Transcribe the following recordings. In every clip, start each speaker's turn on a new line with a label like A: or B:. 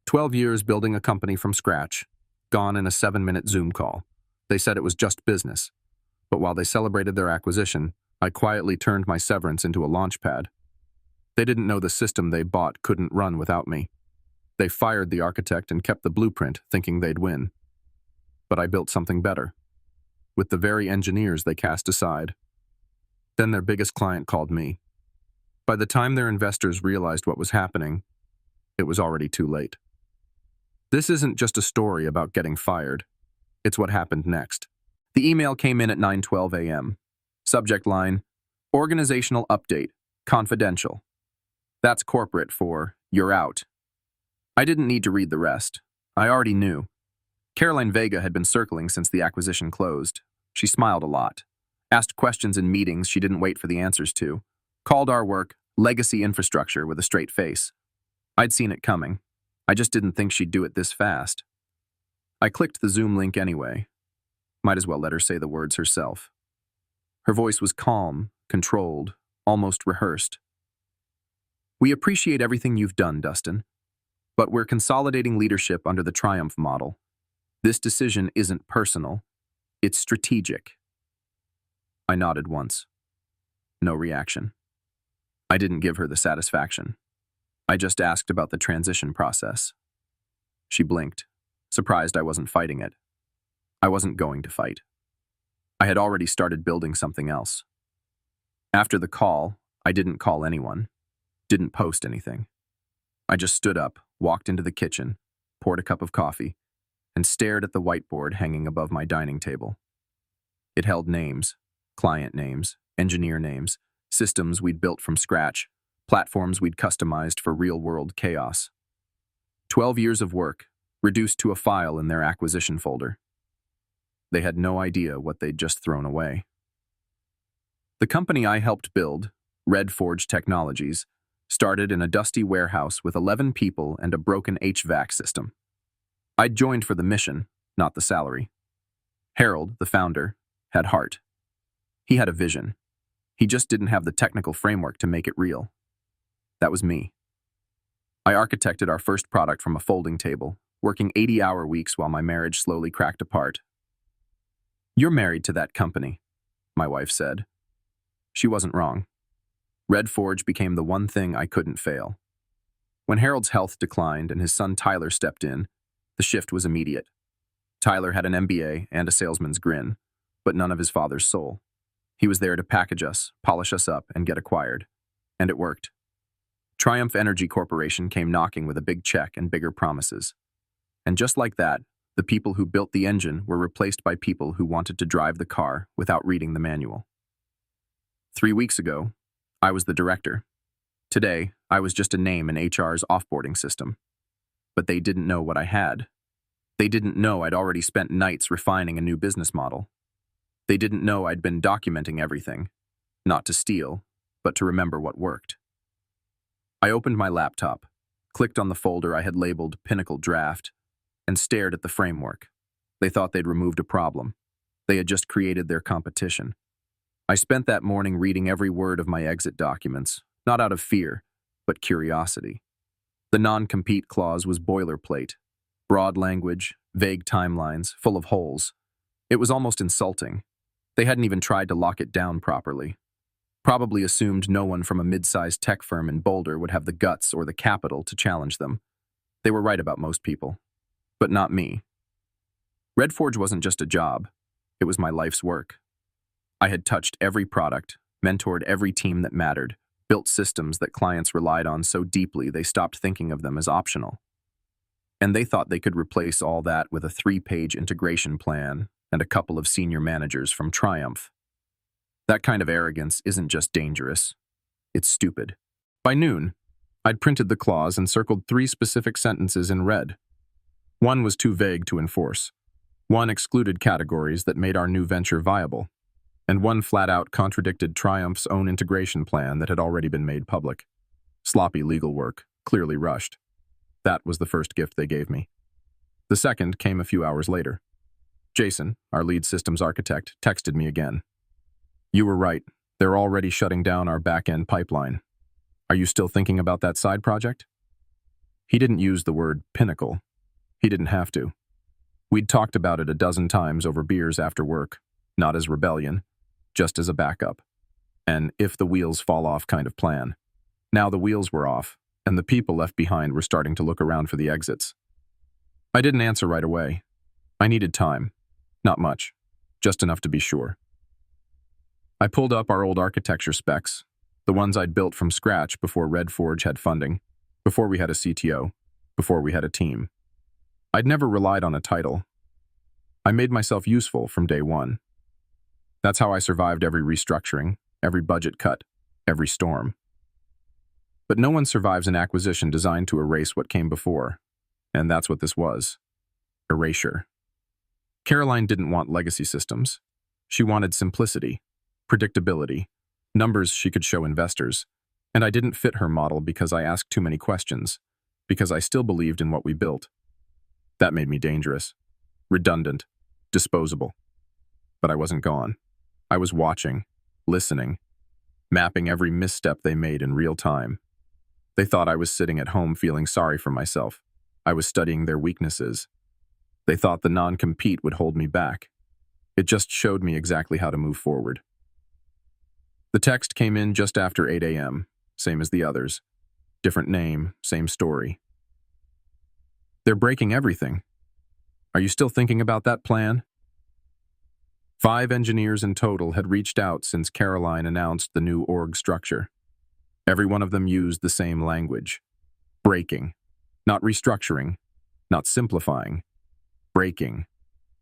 A: 12 years building a company from scratch, gone in a 7-minute Zoom call. They said it was just business. But while they celebrated their acquisition, I quietly turned my severance into a launch pad. They didn't know the system they bought couldn't run without me. They fired the architect and kept the blueprint, thinking they'd win. But I built something better, with the very engineers they cast aside. Then their biggest client called me. By the time their investors realized what was happening, it was already too late. This isn't just a story about getting fired. It's what happened next. The email came in at 9:12 a.m. Subject line, Organizational Update, Confidential. That's corporate for, you're out. I didn't need to read the rest. I already knew. Caroline Vega had been circling since the acquisition closed. She smiled a lot, asked questions in meetings she didn't wait for the answers to, called our work legacy infrastructure with a straight face. I'd seen it coming. I just didn't think she'd do it this fast. I clicked the Zoom link anyway. Might as well let her say the words herself. Her voice was calm, controlled, almost rehearsed. We appreciate everything you've done, Dustin, but we're consolidating leadership under the Triumph model. This decision isn't personal, it's strategic. I nodded once. No reaction. I didn't give her the satisfaction. I just asked about the transition process. She blinked, surprised I wasn't fighting it. I wasn't going to fight. I had already started building something else. After the call, I didn't call anyone, didn't post anything. I just stood up, walked into the kitchen, poured a cup of coffee, and stared at the whiteboard hanging above my dining table. It held names, client names, engineer names, systems we'd built from scratch, platforms we'd customized for real-world chaos. 12 years of work, reduced to a file in their acquisition folder. They had no idea what they'd just thrown away. The company I helped build, Red Forge Technologies, started in a dusty warehouse with 11 people and a broken HVAC system. I'd joined for the mission, not the salary. Harold, the founder, had heart. He had a vision. He just didn't have the technical framework to make it real. That was me. I architected our first product from a folding table, working 80-hour weeks while my marriage slowly cracked apart. "You're married to that company," my wife said. She wasn't wrong. Red Forge became the one thing I couldn't fail. When Harold's health declined and his son Tyler stepped in, the shift was immediate. Tyler had an MBA and a salesman's grin, but none of his father's soul. He was there to package us, polish us up, and get acquired. And it worked. Triumph Energy Corporation came knocking with a big check and bigger promises. And just like that, the people who built the engine were replaced by people who wanted to drive the car without reading the manual. 3 weeks ago, I was the director. Today, I was just a name in HR's offboarding system. But they didn't know what I had. They didn't know I'd already spent nights refining a new business model. They didn't know I'd been documenting everything, not to steal, but to remember what worked. I opened my laptop, clicked on the folder I had labeled Pinnacle Draft, and stared at the framework. They thought they'd removed a problem. They had just created their competition. I spent that morning reading every word of my exit documents, not out of fear, but curiosity. The non-compete clause was boilerplate, broad language, vague timelines, full of holes. It was almost insulting. They hadn't even tried to lock it down properly. Probably assumed no one from a mid-sized tech firm in Boulder would have the guts or the capital to challenge them. They were right about most people. But not me. Red Forge wasn't just a job. It was my life's work. I had touched every product, mentored every team that mattered, built systems that clients relied on so deeply they stopped thinking of them as optional. And they thought they could replace all that with a 3-page integration plan and a couple of senior managers from Triumph. That kind of arrogance isn't just dangerous, it's stupid. By noon, I'd printed the clause and circled 3 specific sentences in red. One was too vague to enforce. One excluded categories that made our new venture viable. And one flat-out contradicted Triumph's own integration plan that had already been made public. Sloppy legal work, clearly rushed. That was the first gift they gave me. The second came a few hours later. Jason, our lead systems architect, texted me again. "You were right. They're already shutting down our back-end pipeline. Are you still thinking about that side project?" He didn't use the word pinnacle. He didn't have to. We'd talked about it a dozen times over beers after work, not as rebellion, just as a backup. An if the wheels fall off kind of plan. Now the wheels were off, and the people left behind were starting to look around for the exits. I didn't answer right away. I needed time. Not much. Just enough to be sure. I pulled up our old architecture specs, the ones I'd built from scratch before Red Forge had funding, before we had a CTO, before we had a team. I'd never relied on a title. I made myself useful from day one. That's how I survived every restructuring, every budget cut, every storm. But no one survives an acquisition designed to erase what came before, and that's what this was. Erasure. Caroline didn't want legacy systems. She wanted simplicity, predictability, numbers she could show investors, and I didn't fit her model because I asked too many questions, because I still believed in what we built. That made me dangerous, redundant, disposable. But I wasn't gone. I was watching, listening, mapping every misstep they made in real time. They thought I was sitting at home feeling sorry for myself. I was studying their weaknesses. They thought the non-compete would hold me back. It just showed me exactly how to move forward. The text came in just after 8 a.m., same as the others. Different name, same story. They're breaking everything. Are you still thinking about that plan? 5 engineers in total had reached out since Caroline announced the new org structure. Every one of them used the same language. Breaking. Not restructuring. Not simplifying. Breaking.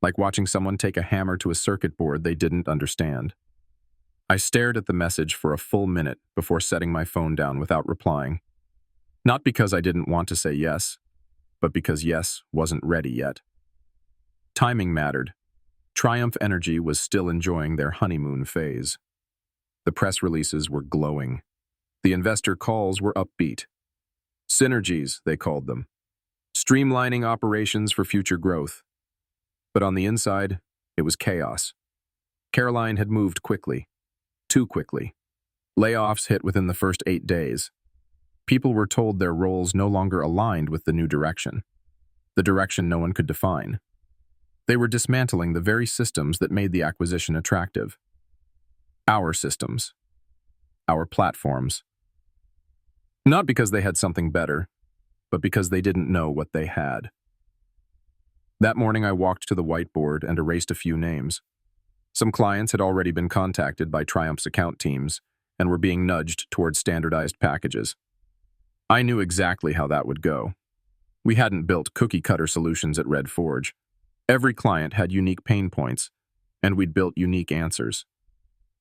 A: Like watching someone take a hammer to a circuit board they didn't understand. I stared at the message for a full minute before setting my phone down without replying. Not because I didn't want to say yes, but because yes wasn't ready yet. Timing mattered. Triumph Energy was still enjoying their honeymoon phase. The press releases were glowing. The investor calls were upbeat. Synergies, they called them. Streamlining operations for future growth. But on the inside, it was chaos. Caroline had moved quickly. Too quickly. Layoffs hit within the first 8 days. People were told their roles no longer aligned with the new direction. The direction no one could define. They were dismantling the very systems that made the acquisition attractive. Our systems. Our platforms. Not because they had something better, but because they didn't know what they had. That morning I walked to the whiteboard and erased a few names. Some clients had already been contacted by Triumph's account teams and were being nudged towards standardized packages. I knew exactly how that would go. We hadn't built cookie-cutter solutions at Red Forge. Every client had unique pain points, and we'd built unique answers.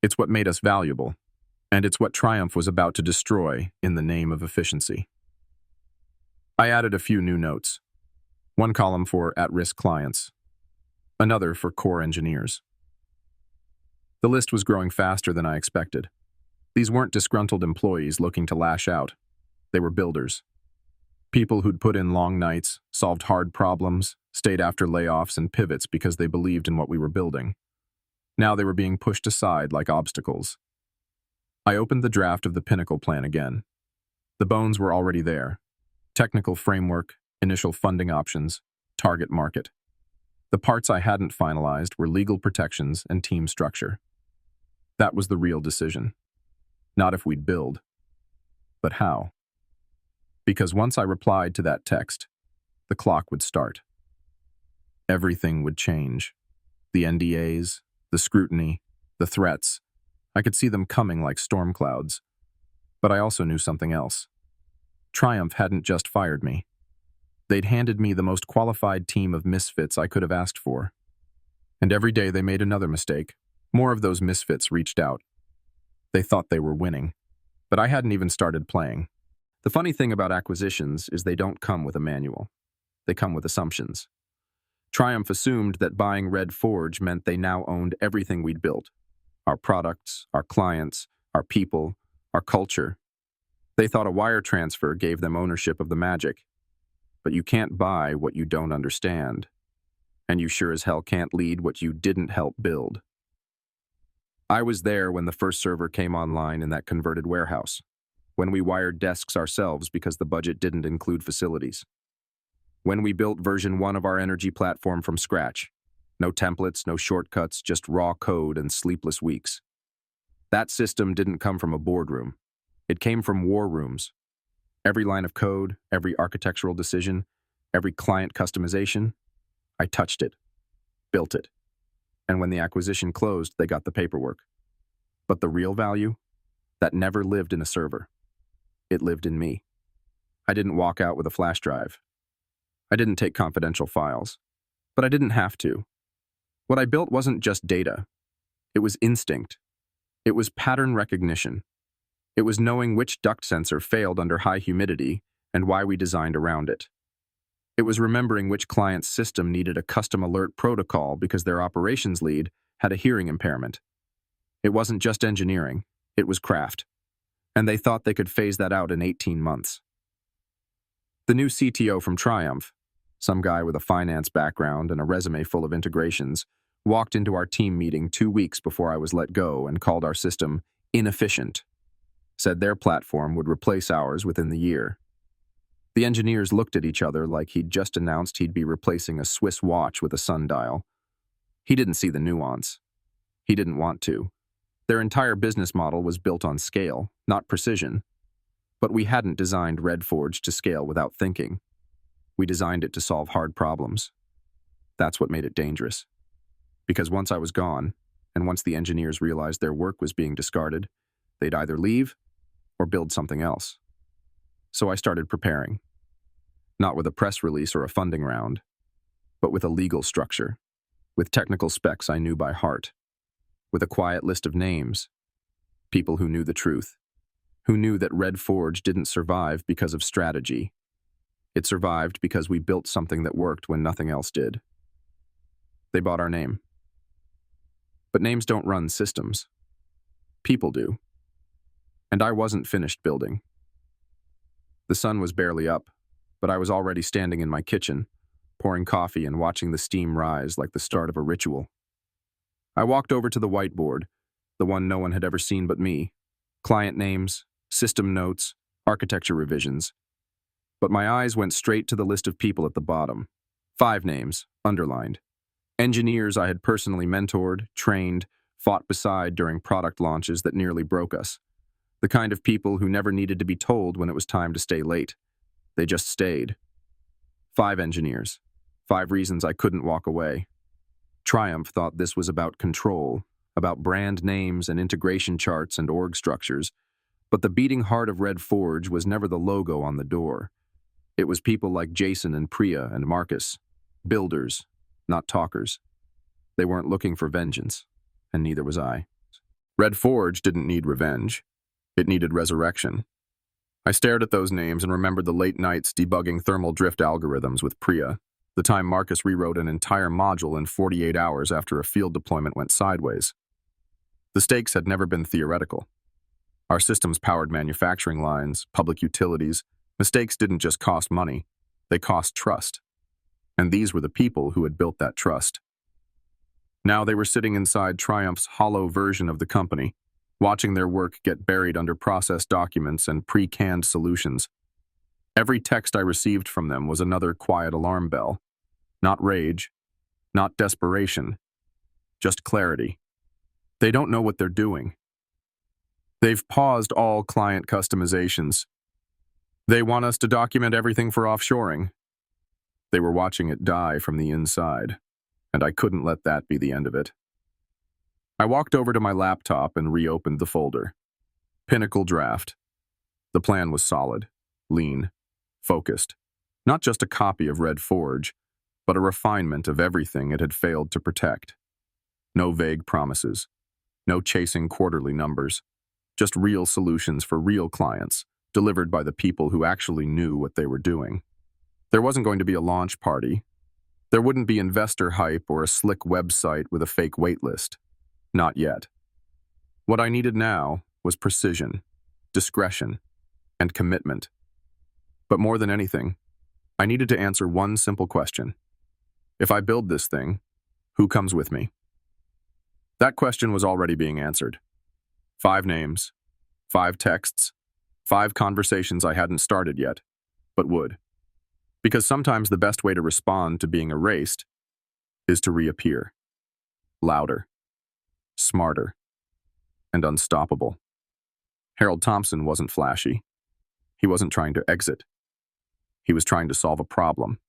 A: It's what made us valuable, and it's what Triumph was about to destroy in the name of efficiency. I added a few new notes. One column for at-risk clients, another for core engineers. The list was growing faster than I expected. These weren't disgruntled employees looking to lash out. They were builders. People who'd put in long nights, solved hard problems, stayed after layoffs and pivots because they believed in what we were building. Now they were being pushed aside like obstacles. I opened the draft of the Pinnacle plan again. The bones were already there. Technical framework, initial funding options, target market. The parts I hadn't finalized were legal protections and team structure. That was the real decision. Not if we'd build, but how. Because once I replied to that text, the clock would start. Everything would change. The NDAs, the scrutiny, the threats. I could see them coming like storm clouds. But I also knew something else. Triumph hadn't just fired me. They'd handed me the most qualified team of misfits I could have asked for. And every day they made another mistake. More of those misfits reached out. They thought they were winning, but I hadn't even started playing. The funny thing about acquisitions is they don't come with a manual. They come with assumptions. Triumph assumed that buying Red Forge meant they now owned everything we'd built. Our products, our clients, our people, our culture. They thought a wire transfer gave them ownership of the magic. But you can't buy what you don't understand. And you sure as hell can't lead what you didn't help build. I was there when the first server came online in that converted warehouse. when we wired desks ourselves because the budget didn't include facilities. When we built version 1 of our energy platform from scratch. No templates, no shortcuts, just raw code and sleepless weeks. That system didn't come from a boardroom. It came from war rooms. Every line of code, every architectural decision, every client customization, I touched it, built it. And when the acquisition closed, they got the paperwork. But the real value? That never lived in a server. It lived in me. I didn't walk out with a flash drive. I didn't take confidential files. But I didn't have to. What I built wasn't just data. It was instinct. It was pattern recognition. It was knowing which duct sensor failed under high humidity and why we designed around it. It was remembering which client's system needed a custom alert protocol because their operations lead had a hearing impairment. It wasn't just engineering, it was craft. And they thought they could phase that out in 18 months. The new CTO from Triumph, some guy with a finance background and a resume full of integrations, walked into our team meeting 2 weeks before I was let go and called our system inefficient. Said their platform would replace ours within the year. The engineers looked at each other like he'd just announced he'd be replacing a Swiss watch with a sundial. He didn't see the nuance. He didn't want to. Their entire business model was built on scale, not precision. But we hadn't designed Redforge to scale without thinking. We designed it to solve hard problems. That's what made it dangerous. Because once I was gone, and once the engineers realized their work was being discarded, they'd either leave or build something else. So I started preparing. Not with a press release or a funding round, but with a legal structure, with technical specs I knew by heart, with a quiet list of names, people who knew the truth, who knew that Redforge didn't survive because of strategy. It survived because we built something that worked when nothing else did. They bought our name. But names don't run systems. People do. And I wasn't finished building. The sun was barely up, but I was already standing in my kitchen, pouring coffee and watching the steam rise like the start of a ritual. I walked over to the whiteboard, the one no one had ever seen but me, client names, system notes, architecture revisions. But my eyes went straight to the list of people at the bottom. 5 names, underlined. Engineers I had personally mentored, trained, fought beside during product launches that nearly broke us. The kind of people who never needed to be told when it was time to stay late. They just stayed. 5 engineers. 5 reasons I couldn't walk away. Triumph thought this was about control, about brand names and integration charts and org structures, but the beating heart of Redforge was never the logo on the door. It was people like Jason and Priya and Marcus, builders, not talkers. They weren't looking for vengeance, and neither was I. Redforge didn't need revenge. It needed resurrection. I stared at those names and remembered the late nights debugging thermal drift algorithms with Priya, the time Marcus rewrote an entire module in 48 hours after a field deployment went sideways. The stakes had never been theoretical. Our systems powered manufacturing lines, public utilities. Mistakes didn't just cost money, they cost trust. And these were the people who had built that trust. Now they were sitting inside Triumph's hollow version of the company, watching their work get buried under process documents and pre-canned solutions. Every text I received from them was another quiet alarm bell. Not rage, not desperation, just clarity. They don't know what they're doing. They've paused all client customizations. They want us to document everything for offshoring. They were watching it die from the inside, and I couldn't let that be the end of it. I walked over to my laptop and reopened the folder. Pinnacle draft. The plan was solid, lean, focused. Not just a copy of Redforge, but a refinement of everything it had failed to protect. No vague promises. No chasing quarterly numbers. Just real solutions for real clients, delivered by the people who actually knew what they were doing. There wasn't going to be a launch party. There wouldn't be investor hype or a slick website with a fake waitlist. Not yet. What I needed now was precision, discretion, and commitment. But more than anything, I needed to answer one simple question. If I build this thing, who comes with me? That question was already being answered. 5 names, 5 texts, 5 conversations I hadn't started yet, but would. Because sometimes the best way to respond to being erased is to reappear. Louder, smarter, and unstoppable. Harold Thompson wasn't flashy. He wasn't trying to exit. He was trying to solve a problem.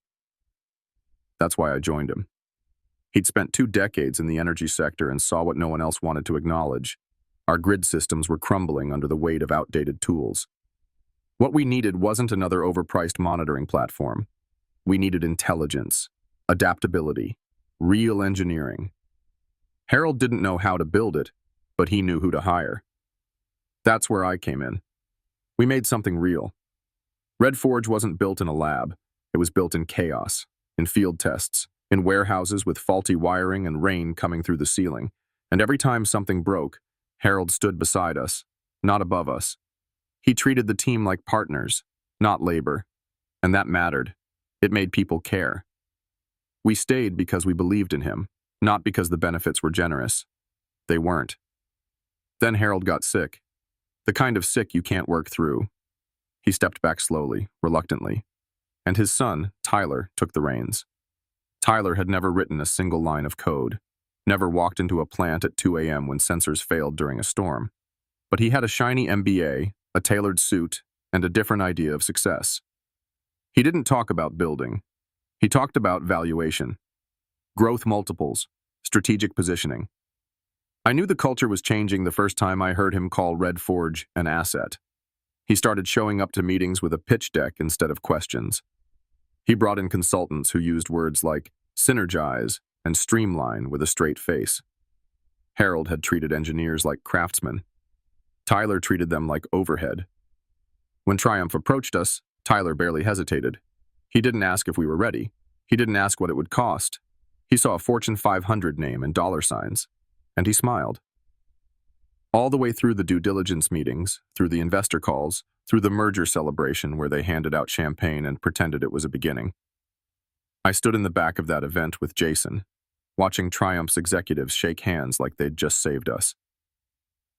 A: That's why I joined him. He'd spent 2 decades in the energy sector and saw what no one else wanted to acknowledge. Our grid systems were crumbling under the weight of outdated tools. What we needed wasn't another overpriced monitoring platform. We needed intelligence, adaptability, real engineering. Harold didn't know how to build it, but he knew who to hire. That's where I came in. We made something real. Red Forge wasn't built in a lab. It was built in chaos, in field tests, in warehouses with faulty wiring and rain coming through the ceiling. And every time something broke, Harold stood beside us, not above us. He treated the team like partners, not labor. And that mattered. It made people care. We stayed because we believed in him, not because the benefits were generous. They weren't. Then Harold got sick. The kind of sick you can't work through. He stepped back slowly, reluctantly. And his son, Tyler, took the reins. Tyler had never written a single line of code, never walked into a plant at 2 a.m. when sensors failed during a storm. But he had a shiny MBA, a tailored suit, and a different idea of success. He didn't talk about building. He talked about valuation, growth multiples, strategic positioning. I knew the culture was changing the first time I heard him call Red Forge an asset. He started showing up to meetings with a pitch deck instead of questions. He brought in consultants who used words like synergize and streamline with a straight face. Harold had treated engineers like craftsmen. Tyler treated them like overhead. When Triumph approached us, Tyler barely hesitated. He didn't ask if we were ready. He didn't ask what it would cost. He saw a Fortune 500 name and dollar signs, and he smiled. All the way through the due diligence meetings, through the investor calls, through the merger celebration where they handed out champagne and pretended it was a beginning. I stood in the back of that event with Jason, watching Triumph's executives shake hands like they'd just saved us.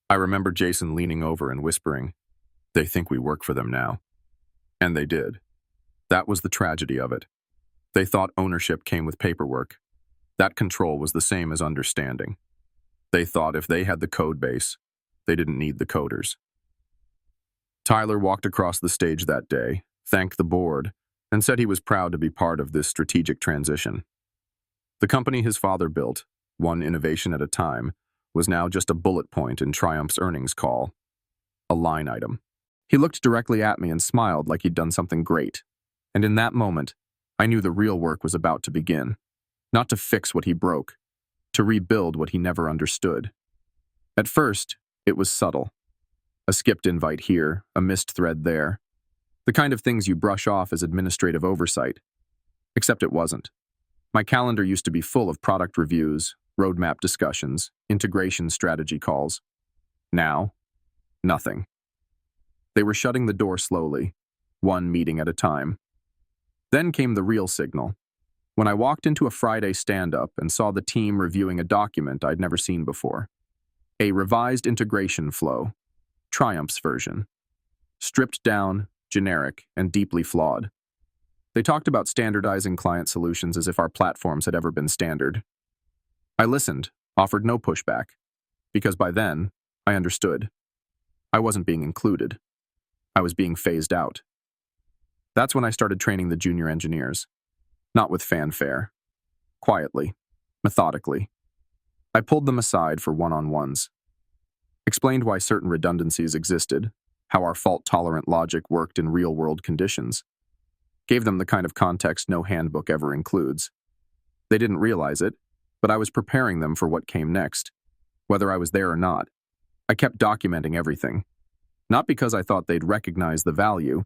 A: I remember Jason leaning over and whispering, "They think we work for them now." And they did. That was the tragedy of it. They thought ownership came with paperwork. That control was the same as understanding. They thought if they had the code base, they didn't need the coders. Tyler walked across the stage that day, thanked the board, and said he was proud to be part of this strategic transition. The company his father built, one innovation at a time, was now just a bullet point in Triumph's earnings call, a line item. He looked directly at me and smiled like he'd done something great. And in that moment, I knew the real work was about to begin. Not to fix what he broke, to rebuild what he never understood. At first, it was subtle. A skipped invite here, a missed thread there. The kind of things you brush off as administrative oversight. Except it wasn't. My calendar used to be full of product reviews, roadmap discussions, integration strategy calls. Now, nothing. They were shutting the door slowly, one meeting at a time. Then came the real signal. When I walked into a Friday stand-up and saw the team reviewing a document I'd never seen before. A revised integration flow, Triumph's version. Stripped down, generic, and deeply flawed. They talked about standardizing client solutions as if our platforms had ever been standard. I listened, offered no pushback, because by then, I understood. I wasn't being included. I was being phased out. That's when I started training the junior engineers. Not with fanfare. Quietly. Methodically. I pulled them aside for one-on-ones. Explained why certain redundancies existed, how our fault-tolerant logic worked in real-world conditions. Gave them the kind of context no handbook ever includes. They didn't realize it, but I was preparing them for what came next, whether I was there or not. I kept documenting everything. Not because I thought they'd recognize the value,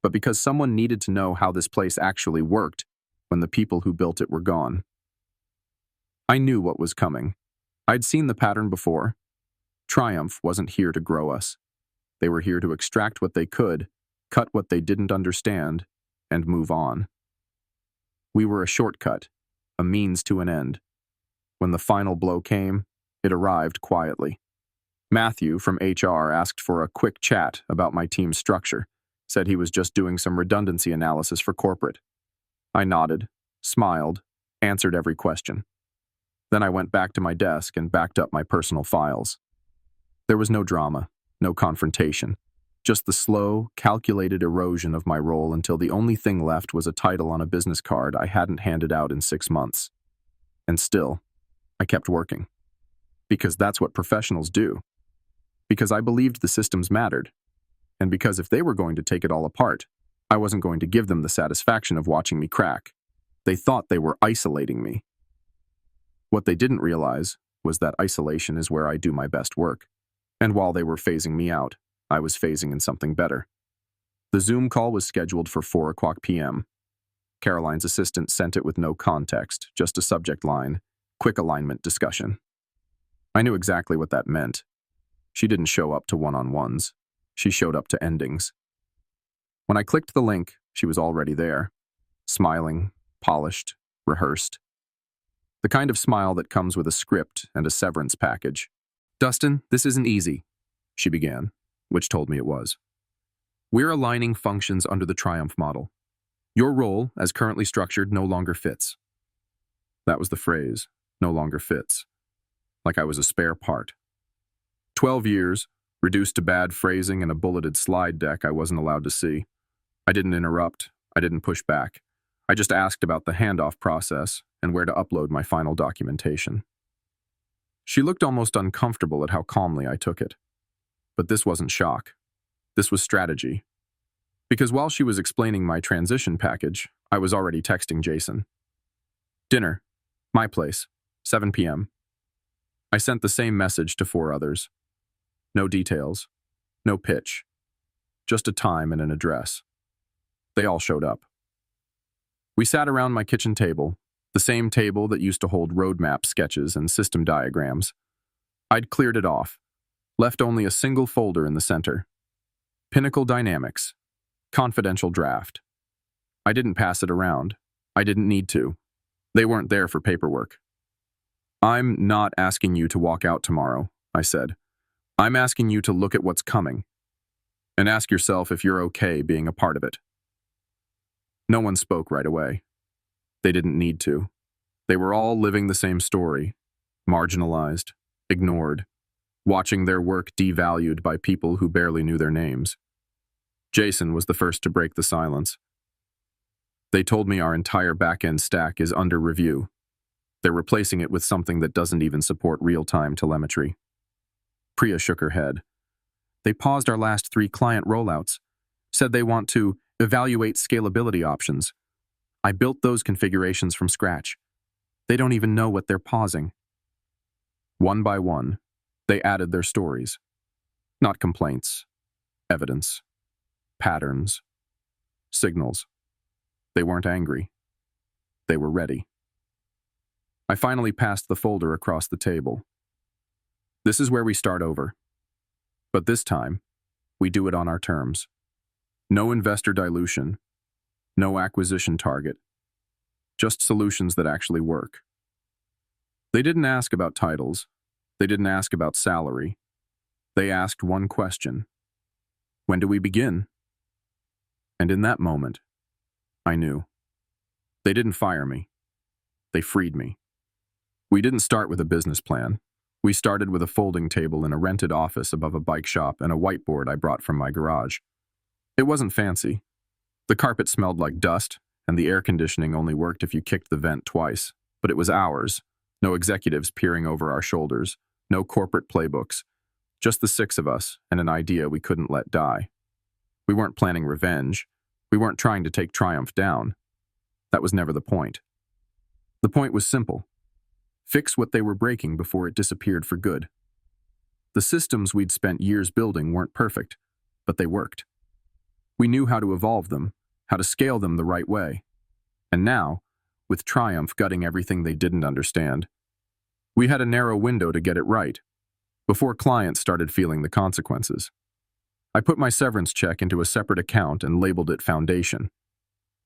A: but because someone needed to know how this place actually worked when the people who built it were gone. I knew what was coming. I'd seen the pattern before. Triumph wasn't here to grow us. They were here to extract what they could, cut what they didn't understand, and move on. We were a shortcut, a means to an end. When the final blow came, it arrived quietly. Matthew from HR asked for a quick chat about my team's structure, said he was just doing some redundancy analysis for corporate. I nodded, smiled, answered every question. Then I went back to my desk and backed up my personal files. There was no drama, no confrontation, just the slow, calculated erosion of my role until the only thing left was a title on a business card I hadn't handed out in 6 months. And still, I kept working. Because that's what professionals do. Because I believed the systems mattered. And because if they were going to take it all apart, I wasn't going to give them the satisfaction of watching me crack. They thought they were isolating me. What they didn't realize was that isolation is where I do my best work. And while they were phasing me out, I was phasing in something better. The Zoom call was scheduled for 4:00 p.m. Caroline's assistant sent it with no context, just a subject line, quick alignment discussion. I knew exactly what that meant. She didn't show up to one-on-ones. She showed up to endings. When I clicked the link, she was already there, smiling, polished, rehearsed. The kind of smile that comes with a script and a severance package. "Dustin, this isn't easy," she began, which told me it was. "We're aligning functions under the Triumph model. Your role, as currently structured, no longer fits." That was the phrase, no longer fits. Like I was a spare part. 12 years, reduced to bad phrasing and a bulleted slide deck I wasn't allowed to see. I didn't interrupt. I didn't push back. I just asked about the handoff process and where to upload my final documentation. She looked almost uncomfortable at how calmly I took it. But this wasn't shock. This was strategy. Because while she was explaining my transition package, I was already texting Jason. "Dinner. My place. 7 p.m. I sent the same message to 4 others. No details. No pitch. Just a time and an address. They all showed up. We sat around my kitchen table, the same table that used to hold roadmap sketches and system diagrams. I'd cleared it off, left only a single folder in the center. Pinnacle Dynamics. Confidential draft. I didn't pass it around. I didn't need to. They weren't there for paperwork. "I'm not asking you to walk out tomorrow," I said. "I'm asking you to look at what's coming. And ask yourself if you're okay being a part of it." No one spoke right away. They didn't need to. They were all living the same story, marginalized, ignored, watching their work devalued by people who barely knew their names. Jason was the first to break the silence. "They told me our entire back-end stack is under review. They're replacing it with something that doesn't even support real-time telemetry." Priya shook her head. "They paused our last 3 client rollouts, said they want to evaluate scalability options. I built those configurations from scratch. They don't even know what they're pausing." One by one, they added their stories. Not complaints, evidence, patterns, signals. They weren't angry. They were ready. I finally passed the folder across the table. "This is where we start over. But this time, we do it on our terms. No investor dilution. No acquisition target. Just solutions that actually work." They didn't ask about titles. They didn't ask about salary. They asked one question. "When do we begin?" And in that moment, I knew. They didn't fire me. They freed me. We didn't start with a business plan. We started with a folding table in a rented office above a bike shop and a whiteboard I brought from my garage. It wasn't fancy. The carpet smelled like dust, and the air conditioning only worked if you kicked the vent twice. But it was ours. No executives peering over our shoulders. No corporate playbooks. Just the 6 of us and an idea we couldn't let die. We weren't planning revenge. We weren't trying to take Triumph down. That was never the point. The point was simple. Fix what they were breaking before it disappeared for good. The systems we'd spent years building weren't perfect, but they worked. We knew how to evolve them, how to scale them the right way. And now, with Triumph gutting everything they didn't understand, we had a narrow window to get it right, before clients started feeling the consequences. I put my severance check into a separate account and labeled it Foundation.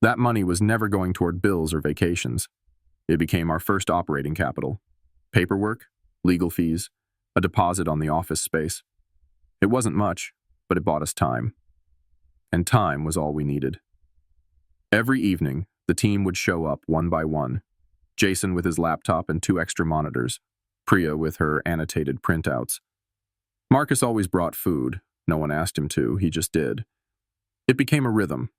A: That money was never going toward bills or vacations. It became our first operating capital. Paperwork, legal fees, a deposit on the office space. It wasn't much, but it bought us time. And time was all we needed. Every evening, the team would show up one by one. Jason with his laptop and 2 extra monitors, Priya with her annotated printouts. Marcus always brought food. No one asked him to, he just did. It became a rhythm.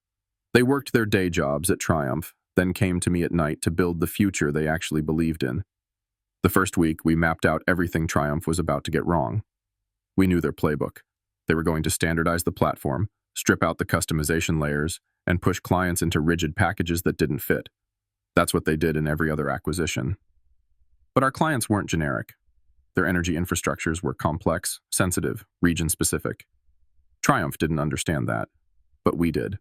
A: They worked their day jobs at Triumph, then came to me at night to build the future they actually believed in. The first week, we mapped out everything Triumph was about to get wrong. We knew their playbook. They were going to standardize the platform, strip out the customization layers, and push clients into rigid packages that didn't fit. That's what they did in every other acquisition. But our clients weren't generic. Their energy infrastructures were complex, sensitive, region-specific. Triumph didn't understand that, but we did,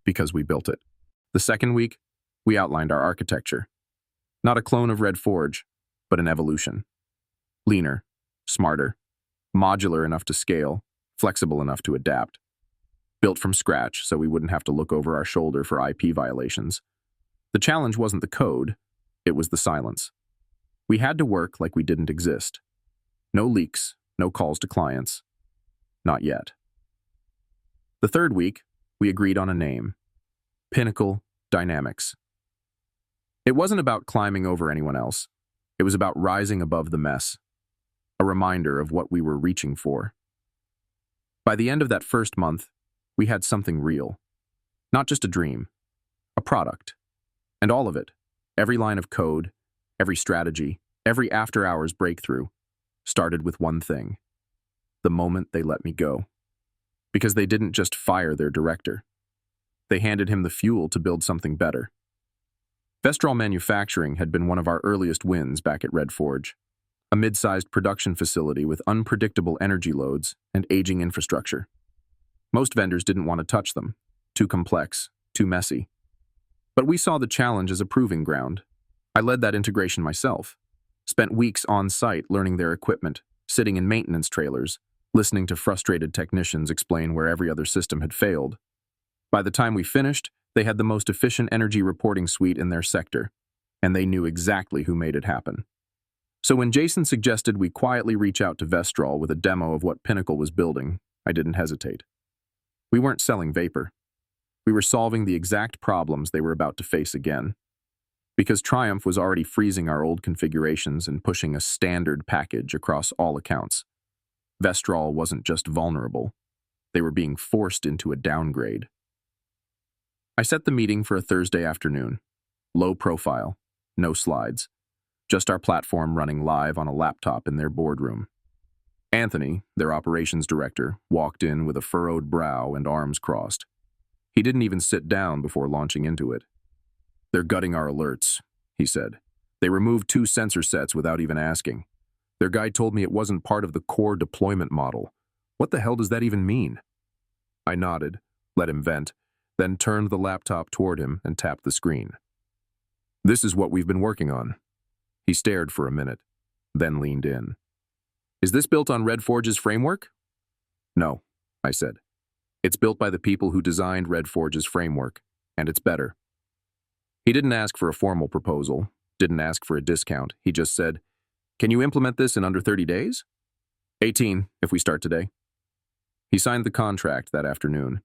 A: because we built it. The second week, we outlined our architecture. Not a clone of Red Forge, but an evolution. Leaner, smarter, modular enough to scale, flexible enough to adapt. Built from scratch so we wouldn't have to look over our shoulder for IP violations. The challenge wasn't the code, it was the silence. We had to work like we didn't exist. No leaks, no calls to clients. Not yet. The third week, we agreed on a name. Pinnacle Dynamics. It wasn't about climbing over anyone else. It was about rising above the mess. A reminder of what we were reaching for. By the end of that first month, we had something real. Not just a dream. A product. And all of it, every line of code, every strategy, every after-hours breakthrough, started with one thing. The moment they let me go. Because they didn't just fire their director. They handed him the fuel to build something better. Vestral Manufacturing had been one of our earliest wins back at Red Forge. A mid-sized production facility with unpredictable energy loads and aging infrastructure. Most vendors didn't want to touch them. Too complex, too messy. But we saw the challenge as a proving ground. I led that integration myself. Spent weeks on site learning their equipment, sitting in maintenance trailers, listening to frustrated technicians explain where every other system had failed. By the time we finished, they had the most efficient energy reporting suite in their sector, and they knew exactly who made it happen. So when Jason suggested we quietly reach out to Vestral with a demo of what Pinnacle was building, I didn't hesitate. We weren't selling vapor. We were solving the exact problems they were about to face again. Because Triumph was already freezing our old configurations and pushing a standard package across all accounts. Vestral wasn't just vulnerable. They were being forced into a downgrade. I set the meeting for a Thursday afternoon. Low profile, no slides. Just our platform running live on a laptop in their boardroom. Anthony, their operations director, walked in with a furrowed brow and arms crossed. He didn't even sit down before launching into it. "They're gutting our alerts," he said. "They removed 2 sensor sets without even asking. Their guy told me it wasn't part of the core deployment model. What the hell does that even mean?" I nodded, let him vent, then turned the laptop toward him and tapped the screen. "This is what we've been working on." He stared for a minute, then leaned in. "Is this built on Red Forge's framework?" "No," I said. "It's built by the people who designed Red Forge's framework, and it's better." He didn't ask for a formal proposal, didn't ask for a discount. He just said, "Can you implement this in under 30 days? 18, if we start today." He signed the contract that afternoon.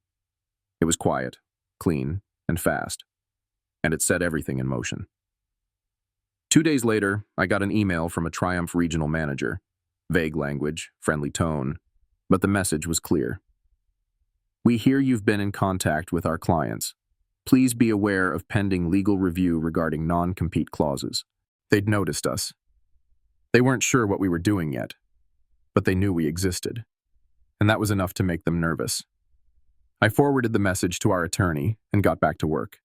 A: It was quiet, clean, and fast, and it set everything in motion. 2 days later, I got an email from a Triumph regional manager. Vague language, friendly tone, but the message was clear. "We hear you've been in contact with our clients. Please be aware of pending legal review regarding non-compete clauses." They'd noticed us. They weren't sure what we were doing yet, but they knew we existed, and that was enough to make them nervous. I forwarded the message to our attorney and got back to work.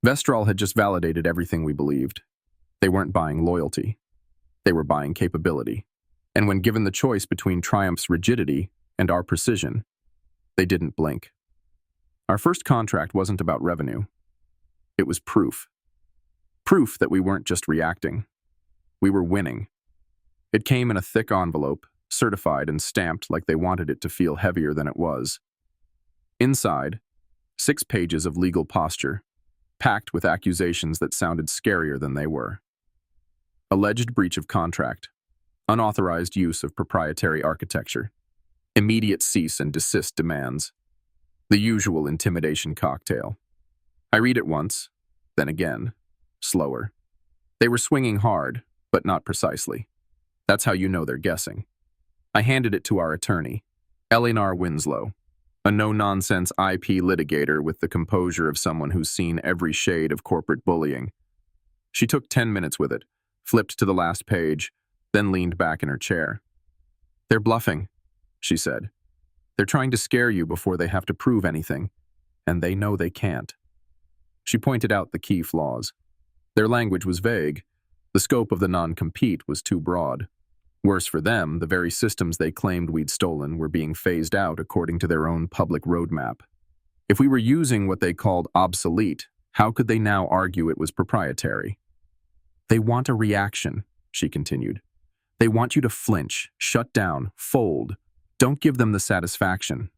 A: Vestral had just validated everything we believed. They weren't buying loyalty. They were buying capability. And when given the choice between Triumph's rigidity and our precision, they didn't blink. Our first contract wasn't about revenue. It was proof. Proof that we weren't just reacting. We were winning. It came in a thick envelope, certified and stamped like they wanted it to feel heavier than it was. Inside, 6 pages of legal posture, packed with accusations that sounded scarier than they were. Alleged breach of contract. Unauthorized use of proprietary architecture. Immediate cease and desist demands. The usual intimidation cocktail. I read it once, then again, slower. They were swinging hard, but not precisely. That's how you know they're guessing. I handed it to our attorney, Eleanor Winslow, a no-nonsense IP litigator with the composure of someone who's seen every shade of corporate bullying. She took 10 minutes with it, flipped to the last page, then leaned back in her chair. "They're bluffing," she said. "They're trying to scare you before they have to prove anything, and they know they can't." She pointed out the key flaws. Their language was vague. The scope of the non-compete was too broad. Worse for them, the very systems they claimed we'd stolen were being phased out according to their own public roadmap. If we were using what they called obsolete, how could they now argue it was proprietary? "They want a reaction," she continued. "They want you to flinch, shut down, fold. Don't give them the satisfaction."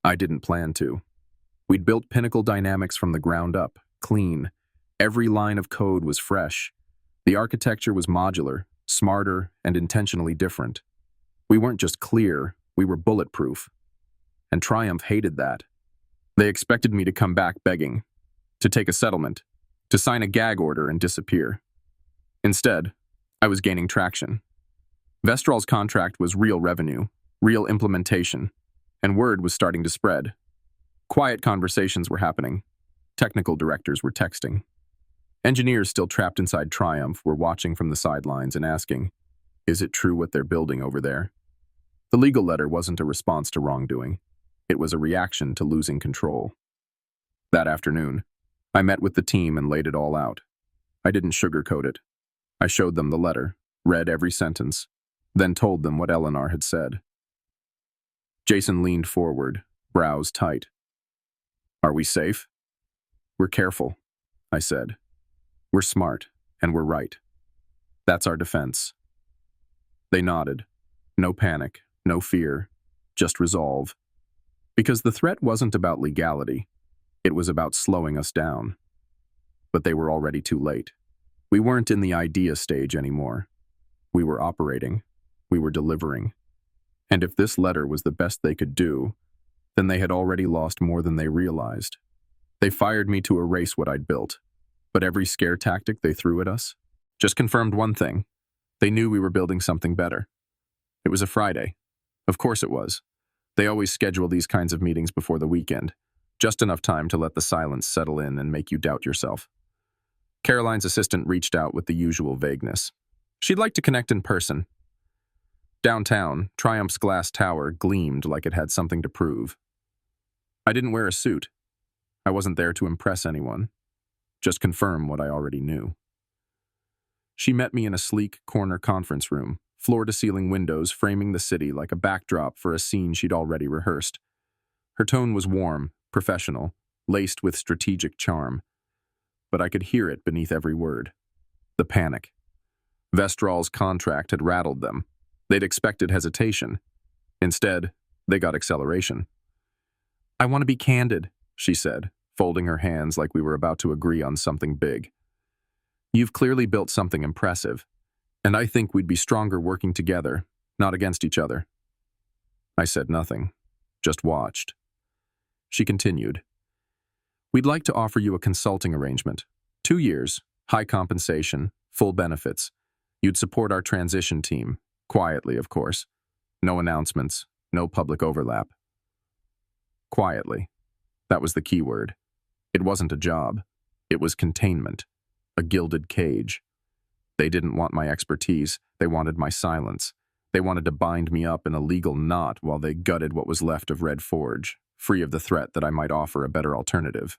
A: I didn't plan to. We'd built Pinnacle Dynamics from the ground up, clean. Every line of code was fresh. The architecture was modular, smarter, and intentionally different. We weren't just clear, we were bulletproof. And Triumph hated that. They expected me to come back begging, to take a settlement, to sign a gag order and disappear. Instead, I was gaining traction. Vestral's contract was real revenue, real implementation, and word was starting to spread. Quiet conversations were happening. Technical directors were texting. Engineers still trapped inside Triumph were watching from the sidelines and asking, "Is it true what they're building over there?" The legal letter wasn't a response to wrongdoing. It was a reaction to losing control. That afternoon, I met with the team and laid it all out. I didn't sugarcoat it. I showed them the letter, read every sentence, then told them what Eleanor had said. Jason leaned forward, brows tight. "Are we safe?" "We're careful," I said. "We're smart, and we're right. That's our defense." They nodded. No panic, no fear, just resolve. Because the threat wasn't about legality. It was about slowing us down. But they were already too late. We weren't in the idea stage anymore. We were operating. We were delivering. And if this letter was the best they could do, then they had already lost more than they realized. They fired me to erase what I'd built. But every scare tactic they threw at us just confirmed one thing. They knew we were building something better. It was a Friday. Of course it was. They always schedule these kinds of meetings before the weekend, just enough time to let the silence settle in and make you doubt yourself. Caroline's assistant reached out with the usual vagueness. She'd like to connect in person. Downtown, Triumph's glass tower gleamed like it had something to prove. I didn't wear a suit. I wasn't there to impress anyone. Just confirm what I already knew. She met me in a sleek corner conference room, floor-to-ceiling windows framing the city like a backdrop for a scene she'd already rehearsed. Her tone was warm, professional, laced with strategic charm. But I could hear it beneath every word. The panic. Vestral's contract had rattled them. They'd expected hesitation. Instead, they got acceleration. "I want to be candid," she said, folding her hands like we were about to agree on something big. "You've clearly built something impressive, and I think we'd be stronger working together, not against each other." I said nothing, just watched. She continued. "We'd like to offer you a consulting arrangement. 2 years, high compensation, full benefits. You'd support our transition team, quietly, of course. No announcements, no public overlap." Quietly. That was the key word. It wasn't a job. It was containment. A gilded cage. They didn't want my expertise. They wanted my silence. They wanted to bind me up in a legal knot while they gutted what was left of Red Forge, free of the threat that I might offer a better alternative.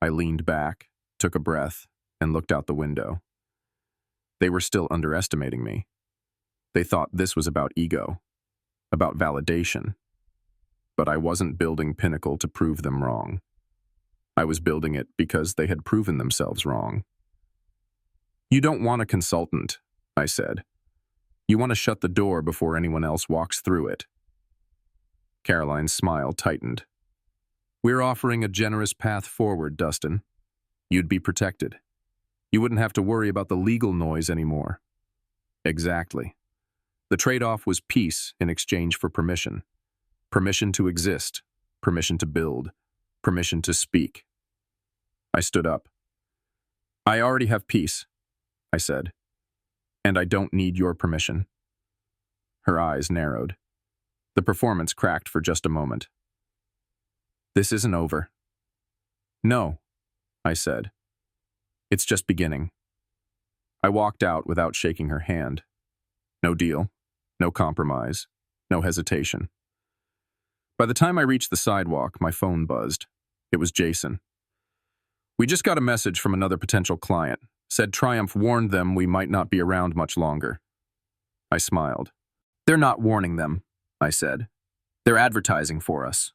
A: I leaned back, took a breath, and looked out the window. They were still underestimating me. They thought this was about ego, about validation. But I wasn't building Pinnacle to prove them wrong. I was building it because they had proven themselves wrong. "You don't want a consultant," I said. "You want to shut the door before anyone else walks through it." Caroline's smile tightened. "We're offering a generous path forward, Dustin. You'd be protected. You wouldn't have to worry about the legal noise anymore." "Exactly. The trade-off was peace in exchange for permission. Permission to exist, permission to build, permission to speak. I stood up. I already have peace, I said, and I don't need your permission. Her eyes narrowed. The performance cracked for just a moment. This isn't over. No, I said. It's just beginning. I walked out without shaking her hand. No deal, no compromise, no hesitation. By the time I reached the sidewalk, my phone buzzed. It was Jason. We just got a message from another potential client. Said Triumph warned them we might not be around much longer. I smiled. They're not warning them, I said. They're advertising for us.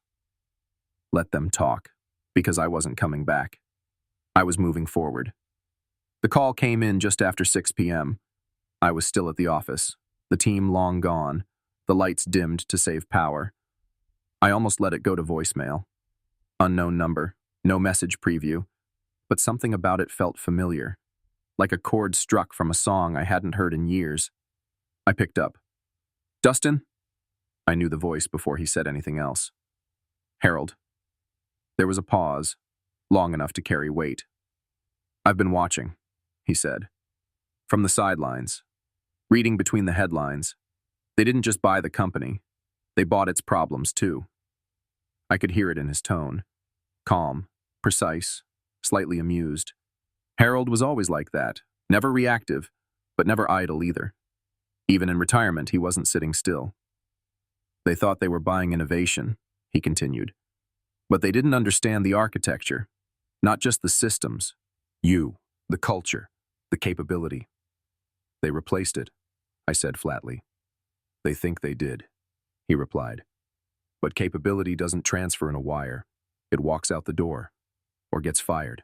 A: Let them talk, because I wasn't coming back. I was moving forward. The call came in just after 6 p.m. I was still at the office, the team long gone, the lights dimmed to save power. I almost let it go to voicemail. Unknown number, no message preview, but something about it felt familiar, like a chord struck from a song I hadn't heard in years. I picked up. Dustin? I knew the voice before he said anything else. Harold. There was a pause, long enough to carry weight. I've been watching, he said. From the sidelines, reading between the headlines. They didn't just buy the company, they bought its problems too. I could hear it in his tone. Calm, precise, slightly amused. Harold was always like that, never reactive, but never idle either. Even in retirement, he wasn't sitting still. They thought they were buying innovation, he continued. But they didn't understand the architecture, not just the systems. You, the culture, the capability. They replaced it, I said flatly. They think they did, he replied. But capability doesn't transfer in a wire. It walks out the door, or gets fired.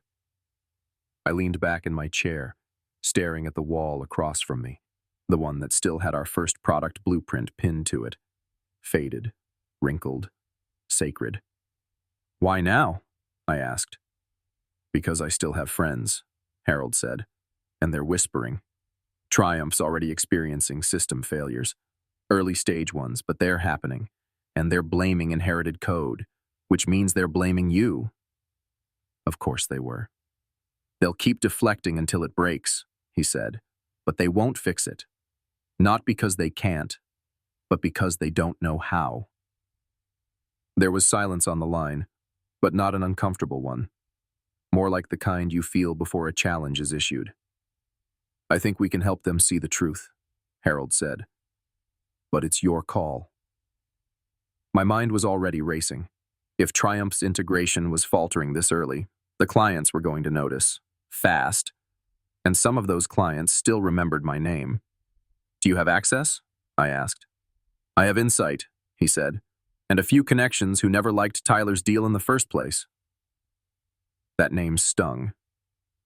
A: I leaned back in my chair, staring at the wall across from me, the one that still had our first product blueprint pinned to it. Faded, wrinkled, sacred. Why now? I asked. Because I still have friends, Harold said, and they're whispering. Triumph's already experiencing system failures, early stage ones, but they're happening, and they're blaming inherited code, which means they're blaming you. Of course they were. They'll keep deflecting until it breaks, he said, but they won't fix it. Not because they can't, but because they don't know how. There was silence on the line, but not an uncomfortable one. More like the kind you feel before a challenge is issued. I think we can help them see the truth, Harold said. But it's your call. My mind was already racing. If Triumph's integration was faltering this early, the clients were going to notice. Fast. And some of those clients still remembered my name. Do you have access? I asked. I have insight, he said, and a few connections who never liked Tyler's deal in the first place. That name stung.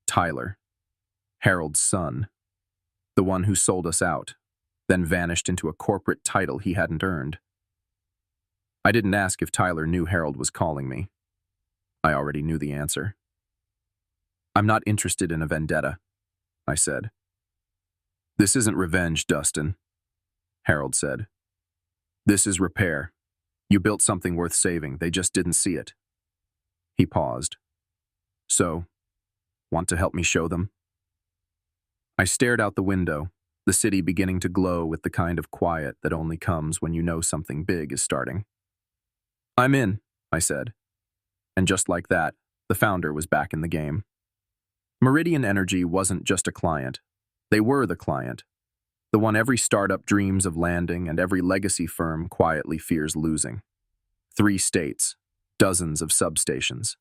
A: Tyler. Harold's son. The one who sold us out, then vanished into a corporate title he hadn't earned. I didn't ask if Tyler knew Harold was calling me. I already knew the answer. I'm not interested in a vendetta, I said. This isn't revenge, Dustin, Harold said. This is repair. You built something worth saving, they just didn't see it. He paused. So, want to help me show them? I stared out the window, the city beginning to glow with the kind of quiet that only comes when you know something big is starting. I'm in, I said. And just like that, the founder was back in the game. Meridian Energy wasn't just a client. They were the client. The one every startup dreams of landing and every legacy firm quietly fears losing. 3 states, dozens of substations,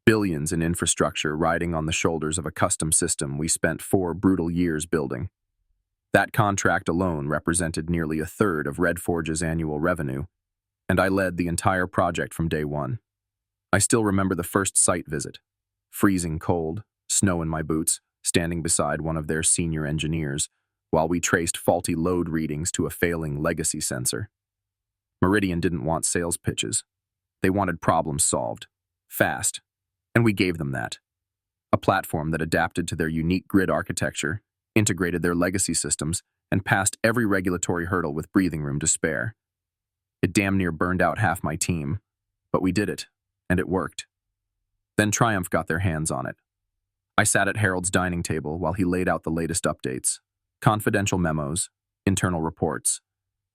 A: billions in infrastructure riding on the shoulders of a custom system we spent 4 brutal years building. That contract alone represented nearly a third of Red Forge's annual revenue, and I led the entire project from day one. I still remember the first site visit. Freezing cold, snow in my boots, standing beside one of their senior engineers, while we traced faulty load readings to a failing legacy sensor. Meridian didn't want sales pitches. They wanted problems solved, fast, and we gave them that. A platform that adapted to their unique grid architecture integrated their legacy systems, and passed every regulatory hurdle with breathing room to spare. It damn near burned out half my team, but we did it, and it worked. Then Triumph got their hands on it. I sat at Harold's dining table while he laid out the latest updates, confidential memos, internal reports,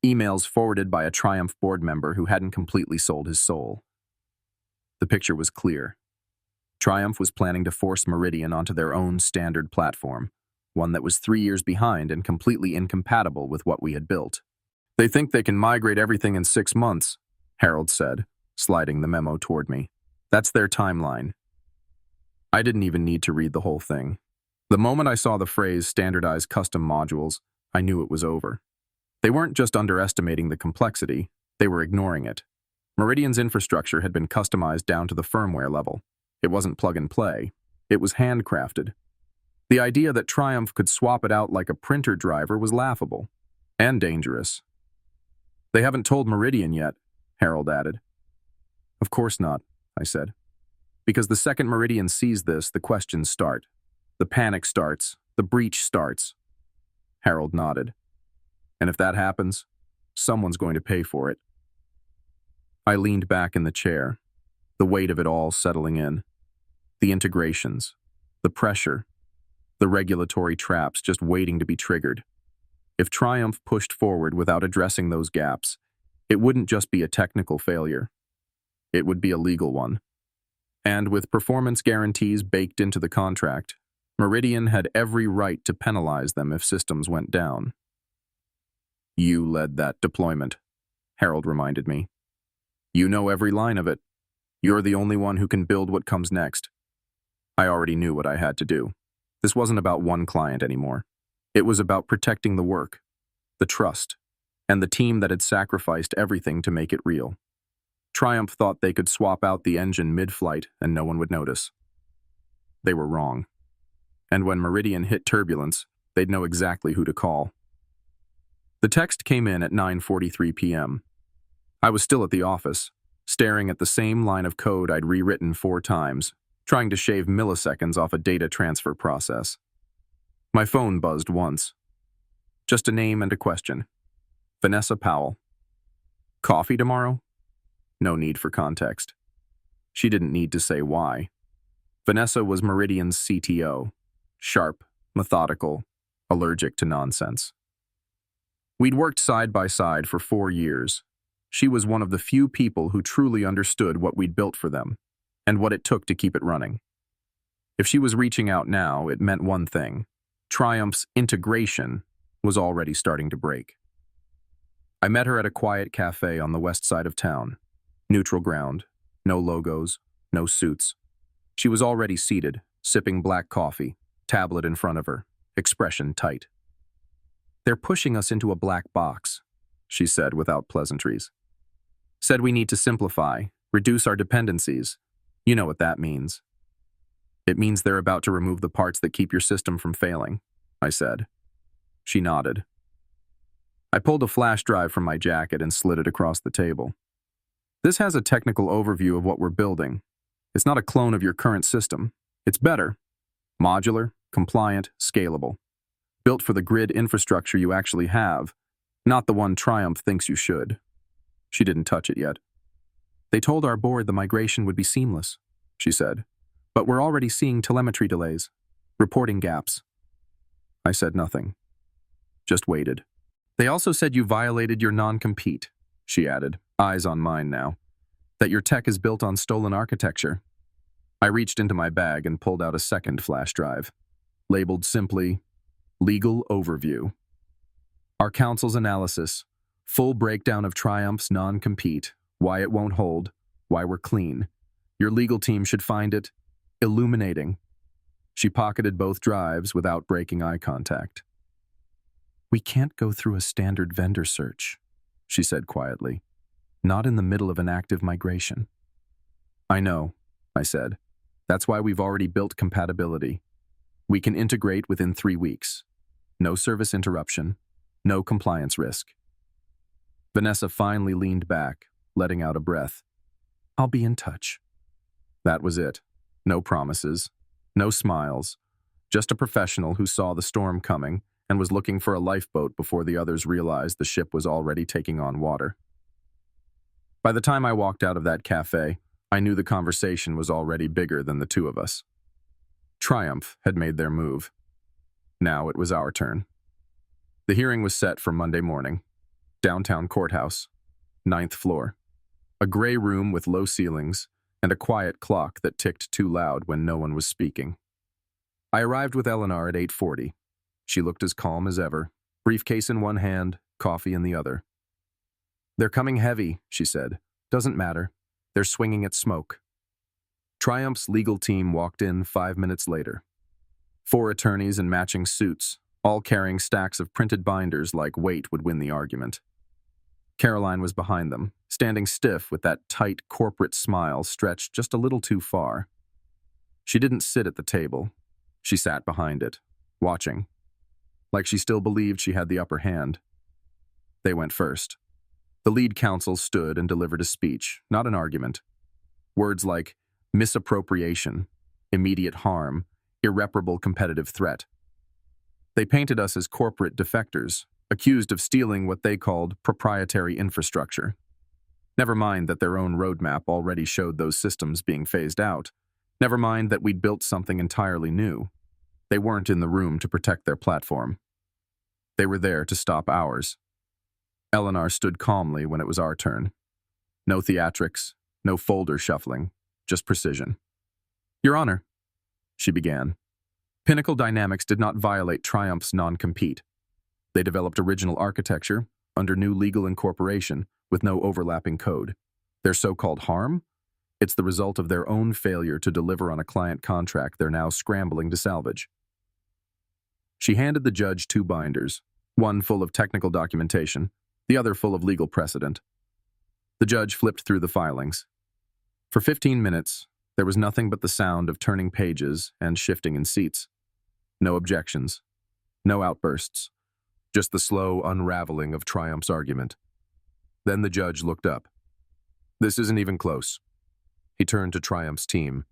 A: emails forwarded by a Triumph board member who hadn't completely sold his soul. The picture was clear. Triumph was planning to force Meridian onto their own standard platform, one that was 3 years behind and completely incompatible with what we had built. They think they can migrate everything in 6 months, Harold said, sliding the memo toward me. That's their timeline. I didn't even need to read the whole thing. The moment I saw the phrase standardized custom modules, I knew it was over. They weren't just underestimating the complexity, they were ignoring it. Meridian's infrastructure had been customized down to the firmware level. It wasn't plug and play. It was handcrafted. The idea that Triumph could swap it out like a printer driver was laughable and dangerous. They haven't told Meridian yet, Harold added. Of course not, I said. Because the second Meridian sees this, the questions start. The panic starts. The breach starts. Harold nodded. And if that happens, someone's going to pay for it. I leaned back in the chair, the weight of it all settling in. The integrations, the pressure, the regulatory traps just waiting to be triggered. If Triumph pushed forward without addressing those gaps, it wouldn't just be a technical failure. It would be a legal one. And with performance guarantees baked into the contract, Meridian had every right to penalize them if systems went down. You led that deployment, Harold reminded me. You know every line of it. You're the only one who can build what comes next. I already knew what I had to do. This wasn't about one client anymore. It was about protecting the work, the trust, and the team that had sacrificed everything to make it real. Triumph thought they could swap out the engine mid-flight and no one would notice. They were wrong. And when Meridian hit turbulence, they'd know exactly who to call. The text came in at 9:43 p.m. I was still at the office, staring at the same line of code I'd rewritten 4 times, trying to shave milliseconds off a data transfer process. My phone buzzed once. Just a name and a question. Vanessa Powell. Coffee tomorrow? No need for context. She didn't need to say why. Vanessa was Meridian's CTO. Sharp, methodical, allergic to nonsense. We'd worked side by side for 4 years. She was one of the few people who truly understood what we'd built for them, and what it took to keep it running. If she was reaching out now, it meant one thing. Triumph's integration was already starting to break. I met her at a quiet cafe on the west side of town. Neutral ground, no logos, no suits. She was already seated, sipping black coffee, tablet in front of her, expression tight. They're pushing us into a black box, she said without pleasantries. Said we need to simplify, reduce our dependencies. You know what that means. It means they're about to remove the parts that keep your system from failing, I said. She nodded. I pulled a flash drive from my jacket and slid it across the table. This has a technical overview of what we're building. It's not a clone of your current system. It's better. Modular, compliant, scalable. Built for the grid infrastructure you actually have, not the one Triumph thinks you should. She didn't touch it yet. They told our board the migration would be seamless, she said, but we're already seeing telemetry delays, reporting gaps. I said nothing. Just waited. They also said you violated your non-compete, she added, eyes on mine now, that your tech is built on stolen architecture. I reached into my bag and pulled out a second flash drive, labeled simply, Legal Overview. Our counsel's analysis, full breakdown of Triumph's non-compete, why it won't hold, why we're clean. Your legal team should find it illuminating. She pocketed both drives without breaking eye contact. We can't go through a standard vendor search, she said quietly. Not in the middle of an active migration. I know, I said. That's why we've already built compatibility. We can integrate within 3 weeks. No service interruption, no compliance risk. Vanessa finally leaned back, letting out a breath. I'll be in touch. That was it. No promises, no smiles, Just a professional who saw the storm coming and was looking for a lifeboat before the others realized the ship was already taking on water. By the time I walked out of that cafe, I knew the conversation was already bigger than the two of us. Triumph had made their move. Now it was our turn. The hearing was set for Monday morning. Downtown courthouse, 9th floor. A gray room with low ceilings and a quiet clock that ticked too loud when no one was speaking. I arrived with Eleanor at 8:40. She looked as calm as ever, briefcase in one hand, coffee in the other. "They're coming heavy," she said. "Doesn't matter. They're swinging at smoke." Triumph's legal team walked in 5 minutes later. 4 attorneys in matching suits, all carrying stacks of printed binders like weight would win the argument. Caroline was behind them, standing stiff with that tight corporate smile stretched just a little too far. She didn't sit at the table. She sat behind it, watching, like she still believed she had the upper hand. They went first. The lead counsel stood and delivered a speech, not an argument. Words like misappropriation, immediate harm, irreparable competitive threat. They painted us as corporate defectors, accused of stealing what they called proprietary infrastructure. Never mind that their own roadmap already showed those systems being phased out. Never mind that we'd built something entirely new. They weren't in the room to protect their platform. They were there to stop ours. Eleanor stood calmly when it was our turn. No theatrics, no folder shuffling, just precision. "Your Honor," she began. Pinnacle Dynamics did not violate Triumph's non-compete. They developed original architecture under new legal incorporation with no overlapping code. Their so-called harm? It's the result of their own failure to deliver on a client contract they're now scrambling to salvage. She handed the judge 2 binders, one full of technical documentation, the other full of legal precedent. The judge flipped through the filings. For 15 minutes, there was nothing but the sound of turning pages and shifting in seats. No objections, no outbursts, just the slow unraveling of Triumph's argument. Then the judge looked up. "This isn't even close." He turned to Triumph's team.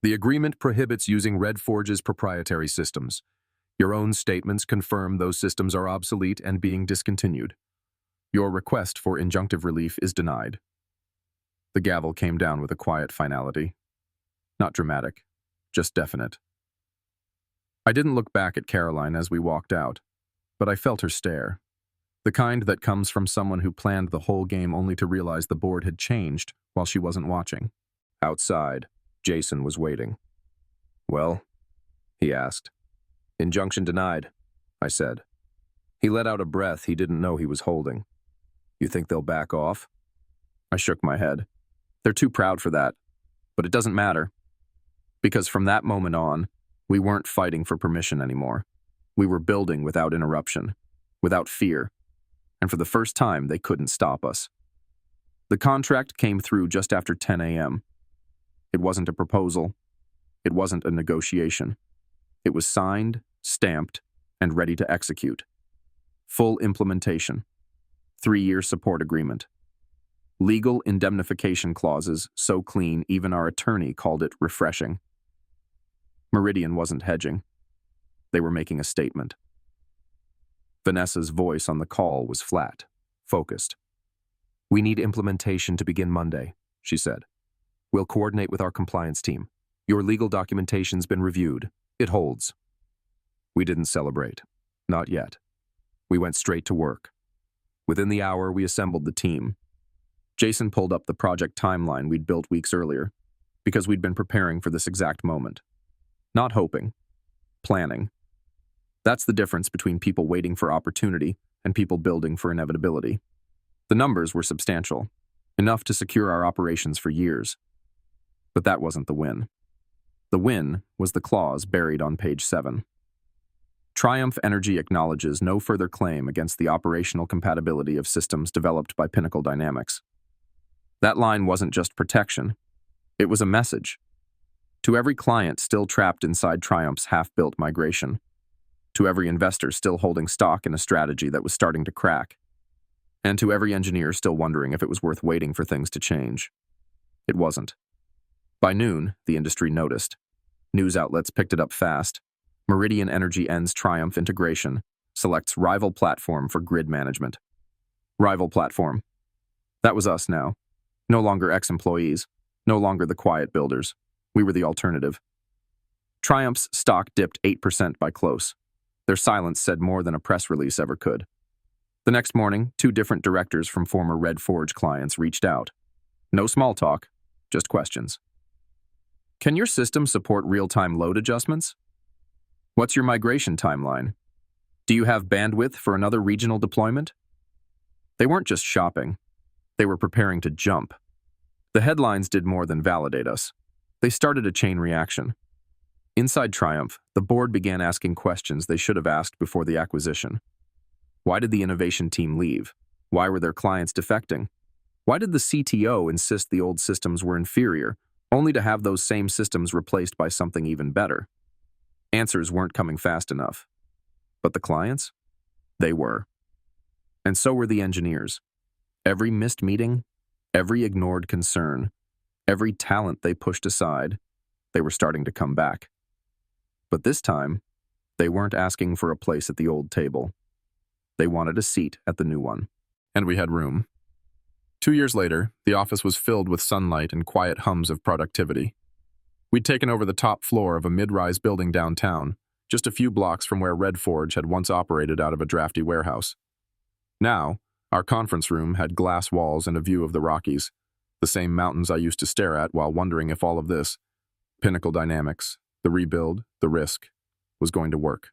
A: "The agreement prohibits using Red Forge's proprietary systems. Your own statements confirm those systems are obsolete and being discontinued. Your request for injunctive relief is denied." The gavel came down with a quiet finality. Not dramatic, just definite. I didn't look back at Caroline as we walked out, but I felt her stare. The kind that comes from someone who planned the whole game only to realize the board had changed while she wasn't watching. Outside, Jason was waiting. "Well?" he asked. "Injunction denied," I said. He let out a breath he didn't know he was holding. "You think they'll back off?" I shook my head. "They're too proud for that. But it doesn't matter. Because from that moment on, we weren't fighting for permission anymore. We were building without interruption, without fear. And for the first time, they couldn't stop us. The contract came through just after 10 a.m. It wasn't a proposal. It wasn't a negotiation. It was signed, stamped, and ready to execute. Full implementation. 3-year support agreement. Legal indemnification clauses so clean even our attorney called it refreshing. Meridian wasn't hedging. They were making a statement. Vanessa's voice on the call was flat, focused. "We need implementation to begin Monday," she said. "We'll coordinate with our compliance team. Your legal documentation's been reviewed. It holds." We didn't celebrate. Not yet. We went straight to work. Within the hour, we assembled the team. Jason pulled up the project timeline we'd built weeks earlier, because we'd been preparing for this exact moment. Not hoping. Planning. That's the difference between people waiting for opportunity and people building for inevitability. The numbers were substantial, enough to secure our operations for years. But that wasn't the win. The win was the clause buried on page 7. Triumph Energy acknowledges no further claim against the operational compatibility of systems developed by Pinnacle Dynamics. That line wasn't just protection. It was a message. To every client still trapped inside Triumph's half-built migration. To every investor still holding stock in a strategy that was starting to crack. And to every engineer still wondering if it was worth waiting for things to change. It wasn't. By noon, the industry noticed. News outlets picked it up fast. Meridian Energy ends Triumph integration, selects rival platform for grid management. Rival platform. That was us now. No longer ex-employees, no longer the quiet builders. We were the alternative. Triumph's stock dipped 8% by close. Their silence said more than a press release ever could. The next morning, 2 different directors from former Red Forge clients reached out. No small talk, just questions. Can your system support real-time load adjustments? What's your migration timeline? Do you have bandwidth for another regional deployment? They weren't just shopping. They were preparing to jump. The headlines did more than validate us. They started a chain reaction. Inside Triumph, the board began asking questions they should have asked before the acquisition. Why did the innovation team leave? Why were their clients defecting? Why did the CTO insist the old systems were inferior, only to have those same systems replaced by something even better? Answers weren't coming fast enough. But the clients? They were. And so were the engineers. Every missed meeting, every ignored concern, every talent they pushed aside, they were starting to come back. But this time, they weren't asking for a place at the old table. They wanted a seat at the new one. And we had room. 2 years later, the office was filled with sunlight and quiet hums of productivity. We'd taken over the top floor of a mid-rise building downtown, just a few blocks from where Red Forge had once operated out of a drafty warehouse. Now, our conference room had glass walls and a view of the Rockies, the same mountains I used to stare at while wondering if all of this, Pinnacle Dynamics, the rebuild, the risk, was going to work.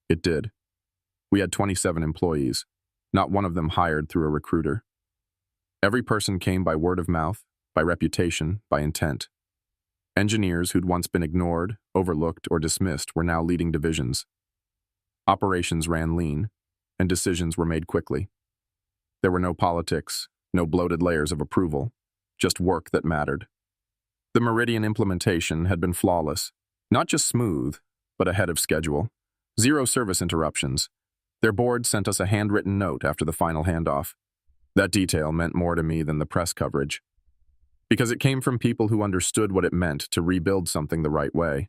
A: It did. We had 27 employees, not one of them hired through a recruiter. Every person came by word of mouth, by reputation, by intent. Engineers who'd once been ignored, overlooked, or dismissed were now leading divisions. Operations ran lean, and decisions were made quickly. There were no politics, no bloated layers of approval, just work that mattered. The Meridian implementation had been flawless, not just smooth, but ahead of schedule. 0 service interruptions. Their board sent us a handwritten note after the final handoff. That detail meant more to me than the press coverage, because it came from people who understood what it meant to rebuild something the right way.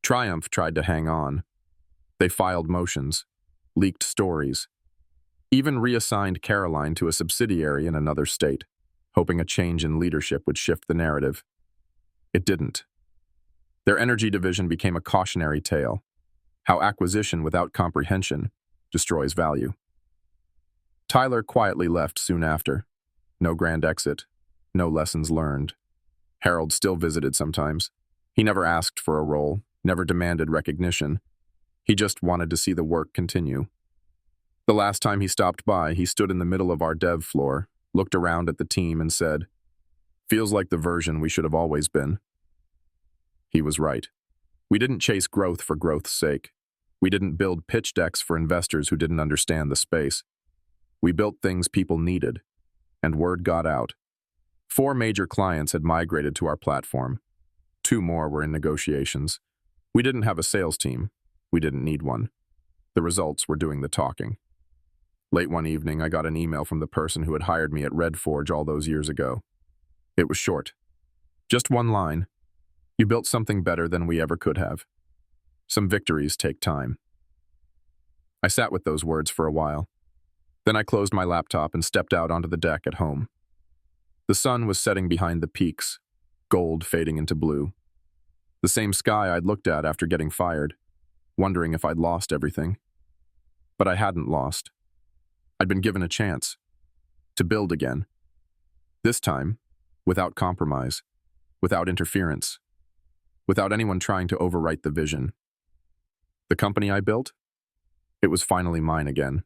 A: Triumph tried to hang on. They filed motions, leaked stories, even reassigned Caroline to a subsidiary in another state, hoping a change in leadership would shift the narrative. It didn't. Their energy division became a cautionary tale, how acquisition without comprehension destroys value. Tyler quietly left soon after. No grand exit, no lessons learned. Harold still visited sometimes. He never asked for a role, never demanded recognition. He just wanted to see the work continue. The last time he stopped by, he stood in the middle of our dev floor, looked around at the team and said, "Feels like the version we should have always been." He was right. We didn't chase growth for growth's sake. We didn't build pitch decks for investors who didn't understand the space. We built things people needed, and word got out. 4 major clients had migrated to our platform. 2 more were in negotiations. We didn't have a sales team. We didn't need one. The results were doing the talking. Late one evening, I got an email from the person who had hired me at Red Forge all those years ago. It was short. Just one line. "You built something better than we ever could have. Some victories take time." I sat with those words for a while. Then I closed my laptop and stepped out onto the deck at home. The sun was setting behind the peaks, gold fading into blue. The same sky I'd looked at after getting fired, wondering if I'd lost everything. But I hadn't lost. I'd been given a chance to build again. This time, without compromise, without interference, without anyone trying to overwrite the vision. The company I built? It was finally mine again.